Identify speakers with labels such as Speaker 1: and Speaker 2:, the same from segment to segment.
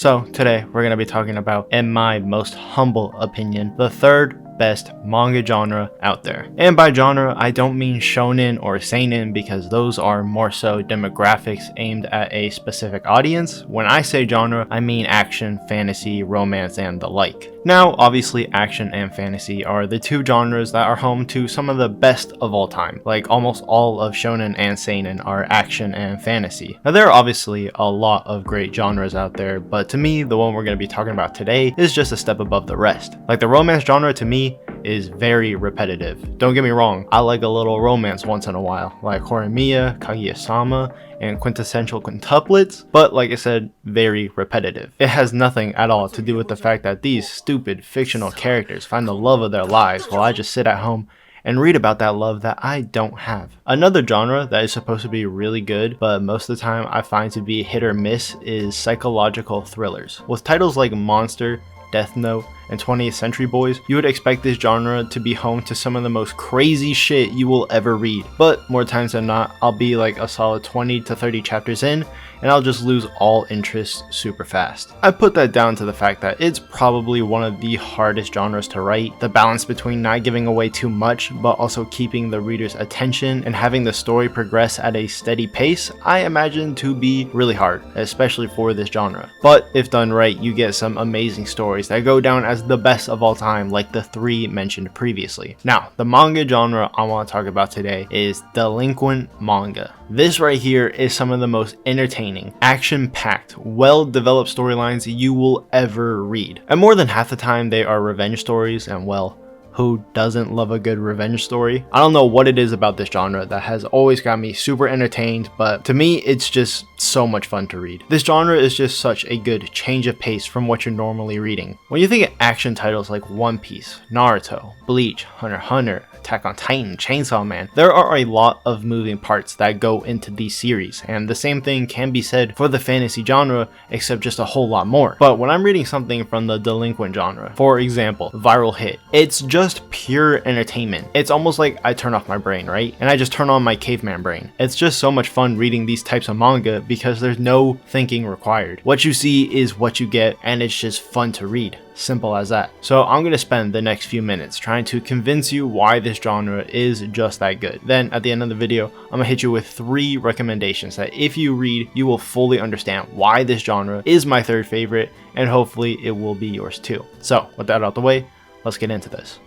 Speaker 1: So today we're going to be talking about, in my most humble opinion, the third best manga genre out there. And by genre, I don't mean shonen or seinen because those are more so demographics aimed at a specific audience. When I say genre, I mean action, fantasy, romance, and the like. Now, obviously, action and fantasy are the two genres that are home to some of the best of all time. Like almost all of shonen and seinen are action and fantasy. Now, there are obviously a lot of great genres out there, but to me, the one we're going to be talking about today is just a step above the rest. Like the romance genre to me is very repetitive. Don't get me wrong, I like a little romance once in a while, like Horimiya, Kaguya-sama, and quintessential quintuplets, but like I said, very repetitive. It has nothing at all to do with the fact that these stupid fictional characters find the love of their lives while I just sit at home and read about that love that I don't have. Another genre that is supposed to be really good, but most of the time I find to be hit or miss, is psychological thrillers. With titles like Monster, Death Note, and 20th Century Boys, you would expect this genre to be home to some of the most crazy shit you will ever read. But more times than not, I'll be like a solid 20 to 30 chapters in, and I'll just lose all interest super fast. I put that down to the fact that it's probably one of the hardest genres to write. The balance between not giving away too much, but also keeping the reader's attention and having the story progress at a steady pace, I imagine to be really hard, especially for this genre. But if done right, you get some amazing stories that go down as the best of all time, like the three mentioned previously. Now, the manga genre I want to talk about today is Delinquent Manga. This right here is some of the most entertaining, action-packed, well-developed storylines you will ever read. And more than half the time they are revenge stories, and well, who doesn't love a good revenge story? I don't know what it is about this genre that has always got me super entertained, but to me it's just so much fun to read. This genre is just such a good change of pace from what you're normally reading. When you think of action titles like One Piece, Naruto, Bleach, Hunter x Hunter, Attack on Titan, Chainsaw Man, there are a lot of moving parts that go into these series, and the same thing can be said for the fantasy genre, except just a whole lot more. But when I'm reading something from the delinquent genre, for example, Viral Hit, it's just pure entertainment. It's almost like I turn off my brain, right? And I just turn on my caveman brain. It's just so much fun reading these types of manga because there's no thinking required. What you see is what you get, and it's just fun to read. Simple as that. So I'm going to spend the next few minutes trying to convince you why this genre is just that good. Then at the end of the video, I'm going to hit you with 3 recommendations that if you read, you will fully understand why this genre is my third favorite, and hopefully it will be yours too. So with that out the way, let's get into this.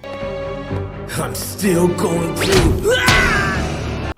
Speaker 2: I'm still going through.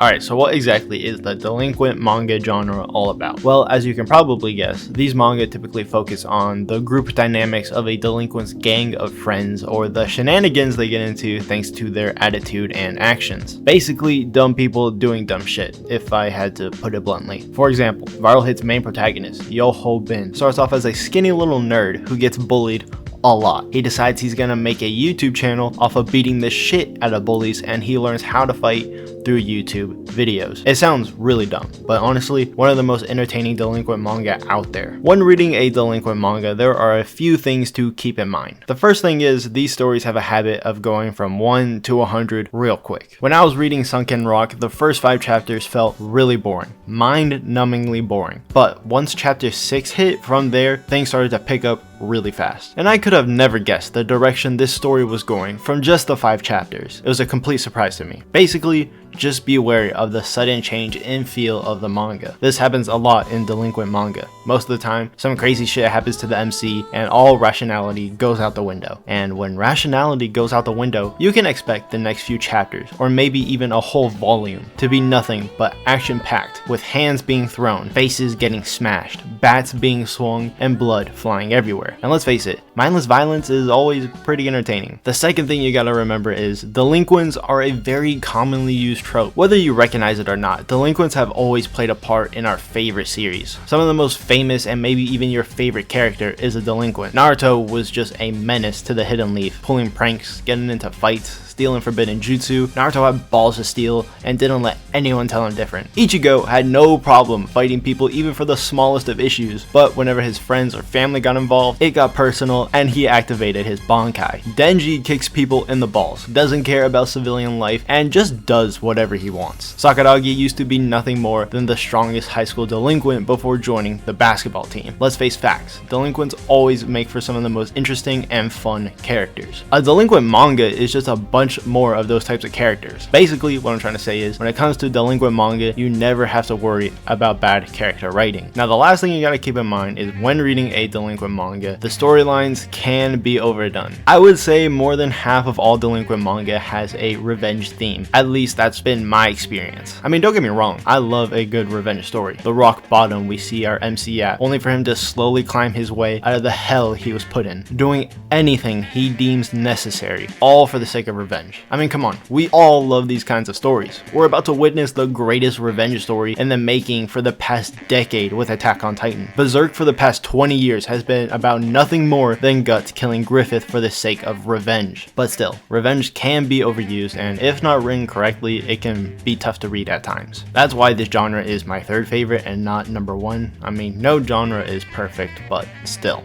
Speaker 1: Alright, so what exactly is the delinquent manga genre all about? Well, as you can probably guess, these manga typically focus on the group dynamics of a delinquent's gang of friends, or the shenanigans they get into thanks to their attitude and actions. Basically, dumb people doing dumb shit, if I had to put it bluntly. For example, Viral Hit's main protagonist, Yo-Ho Bin, starts off as a skinny little nerd who gets bullied a lot. He decides he's gonna make a YouTube channel off of beating the shit out of bullies, and he learns how to fight through YouTube videos. It sounds really dumb, but honestly, one of the most entertaining delinquent manga out there. When reading a delinquent manga, there are a few things to keep in mind. The first thing is these stories have a habit of going from 1 to 100 real quick. When I was reading Sunken Rock, the first 5 chapters felt really boring, mind-numbingly boring. But once chapter 6 hit, from there, things started to pick up really fast. And I could have never guessed the direction this story was going from just the 5 chapters. It was a complete surprise to me. Basically, just be wary of the sudden change in feel of the manga. This happens a lot in delinquent manga. Most of the time, some crazy shit happens to the MC and all rationality goes out the window. And when rationality goes out the window, you can expect the next few chapters, or maybe even a whole volume, to be nothing but action-packed, with hands being thrown, faces getting smashed, bats being swung, and blood flying everywhere. And let's face it, mindless violence is always pretty entertaining. The second thing you gotta remember is delinquents are a very commonly used trope. Whether you recognize it or not, delinquents have always played a part in our favorite series. Some of the most famous and maybe even your favorite character is a delinquent. Naruto was just a menace to the Hidden Leaf, pulling pranks, getting into fights, stealing forbidden jutsu. Naruto had balls to steal and didn't let anyone tell him different. Ichigo had no problem fighting people even for the smallest of issues, but whenever his friends or family got involved, it got personal and he activated his Bankai. Denji kicks people in the balls, doesn't care about civilian life, and just does what whatever he wants. Sakuragi used to be nothing more than the strongest high school delinquent before joining the basketball team. Let's face facts, delinquents always make for some of the most interesting and fun characters. A delinquent manga is just a bunch more of those types of characters. Basically, what I'm trying to say is, when it comes to delinquent manga, you never have to worry about bad character writing. Now, the last thing you gotta keep in mind is when reading a delinquent manga, the storylines can be overdone. I would say more than half of all delinquent manga has a revenge theme. At least that's been my experience. I mean, don't get me wrong, I love a good revenge story. The rock bottom we see our MC at, only for him to slowly climb his way out of the hell he was put in, doing anything he deems necessary, all for the sake of revenge. I mean, come on, we all love these kinds of stories. We're about to witness the greatest revenge story in the making for the past decade with Attack on Titan. Berserk for the past 20 years has been about nothing more than Guts killing Griffith for the sake of revenge. But still, revenge can be overused, and if not written correctly, it can be tough to read at times. That's why this genre is my third favorite and not number one. I mean, no genre is perfect, but still.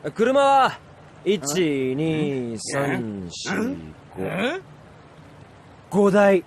Speaker 3: 車は1、2、3、4、5台。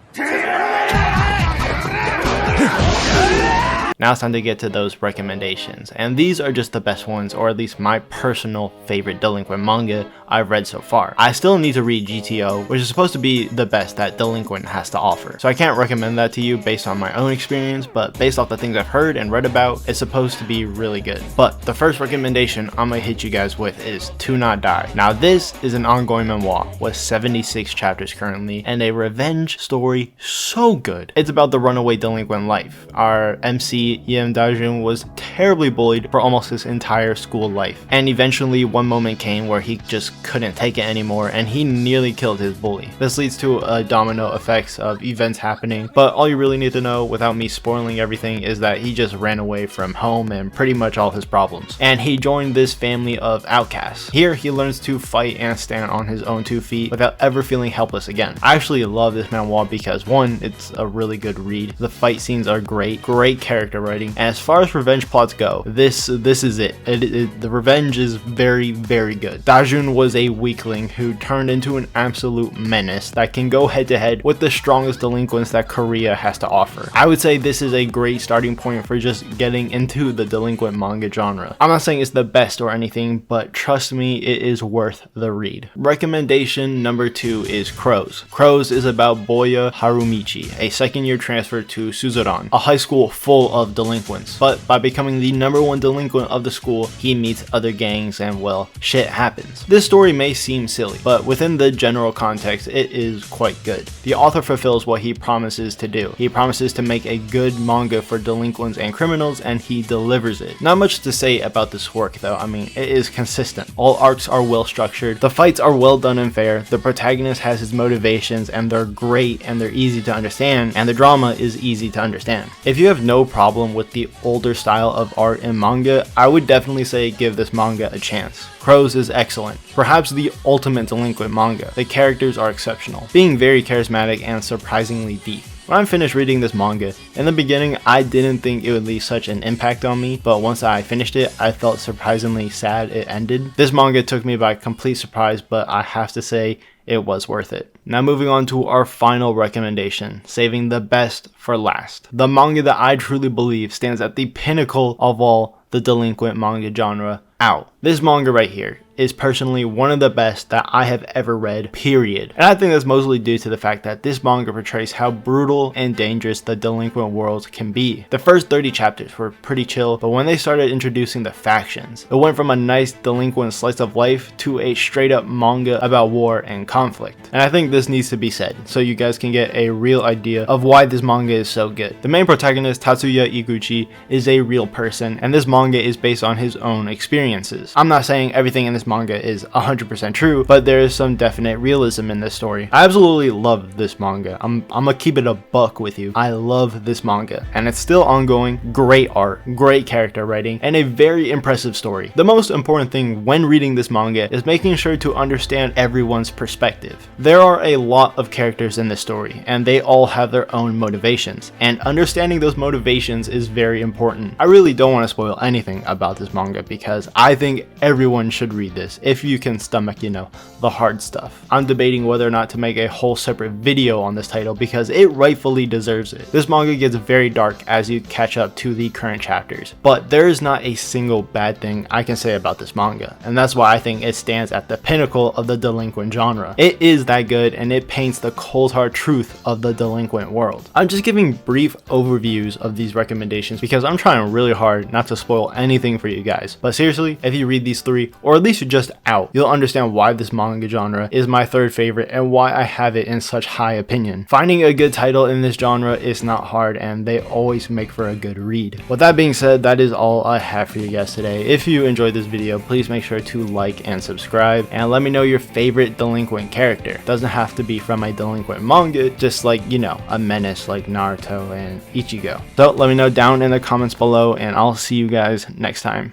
Speaker 1: Now it's time to get to those recommendations, and these are just the best ones, or at least my personal favorite delinquent manga I've read so far. I still need to read GTO, which is supposed to be the best that delinquent has to offer, so I can't recommend that to you based on my own experience, but based off the things I've heard and read about, it's supposed to be really good. But the first recommendation I'm gonna hit you guys with is To Not Die. Now this is an ongoing memoir with 76 chapters currently, and a revenge story so good. It's about the runaway delinquent life. Our MC Yim Dajun was terribly bullied for almost his entire school life, and eventually one moment came where he just couldn't take it anymore and he nearly killed his bully. This leads to a domino effects of events happening, but all you really need to know without me spoiling everything is that he just ran away from home and pretty much all his problems, and he joined this family of outcasts. Here he learns to fight and stand on his own 2 feet without ever feeling helpless again. I actually love this manhwa because one, it's a really good read, the fight scenes are great character writing, and as far as revenge plots go, this is it. The revenge is very good. Dajun was a weakling who turned into an absolute menace that can go head to head with the strongest delinquents that Korea has to offer. I would say this is a great starting point for just getting into the delinquent manga genre. I'm not saying it's the best or anything, but trust me, it is worth the read. Recommendation number 2 is Crows. Crows is about Boya Harumichi, a second-year transfer to Suzuran, a high school full of delinquents, but by becoming the #1 delinquent of the school, he meets other gangs and, well, shit happens. This story may seem silly, but within the general context, it is quite good. The author fulfills what he promises to do. He promises to make a good manga for delinquents and criminals, and he delivers it. Not much to say about this work though. I mean, it is consistent. All arcs are well structured, the fights are well done and fair, the protagonist has his motivations and they're great and they're easy to understand, and the drama is easy to understand. If you have no problem with the older style of art in manga, I would definitely say give this manga a chance. Crows is excellent, perhaps the ultimate delinquent manga. The characters are exceptional, being very charismatic and surprisingly deep. When I finished reading this manga, in the beginning I didn't think it would leave such an impact on me, but once I finished it, I felt surprisingly sad it ended. This manga took me by complete surprise, but I have to say it was worth it. Now moving on to our final recommendation, saving the best for last. The manga that I truly believe stands at the pinnacle of all the delinquent manga genre, Out. This manga right here is personally one of the best that I have ever read, period. And I think that's mostly due to the fact that this manga portrays how brutal and dangerous the delinquent world can be. The first 30 chapters were pretty chill, but when they started introducing the factions, it went from a nice delinquent slice of life to a straight up manga about war and conflict. And I think this needs to be said, so you guys can get a real idea of why this manga is so good. The main protagonist, Tatsuya Iguchi, is a real person, and this manga is based on his own experiences. I'm not saying everything in this manga is 100% true, but there is some definite realism in this story. I absolutely love this manga. I'm gonna keep it a buck with you. I love this manga, and it's still ongoing. Great art, great character writing, and a very impressive story. The most important thing when reading this manga is making sure to understand everyone's perspective. There are a lot of characters in this story, and they all have their own motivations, and understanding those motivations is very important. I really don't want to spoil anything about this manga because I think everyone should read this if you can stomach, you know, the hard stuff. I'm debating whether or not to make a whole separate video on this title because it rightfully deserves it. This manga gets very dark as you catch up to the current chapters, but there is not a single bad thing I can say about this manga, and that's why I think it stands at the pinnacle of the delinquent genre. It is that good, and it paints the cold hard truth of the delinquent world. I'm just giving brief overviews of these recommendations because I'm trying really hard not to spoil anything for you guys, but seriously, if you read these 3, or at least you're just out, you'll understand why this manga genre is my 3rd favorite and why I have it in such high opinion. Finding a good title in this genre is not hard, and they always make for a good read. With that being said, that is all I have for you guys today. If you enjoyed this video, please make sure to like and subscribe, and let me know your favorite delinquent character. Doesn't have to be from a delinquent manga, just like, you know, a menace like Naruto and Ichigo. So let me know down in the comments below, and I'll see you guys next time.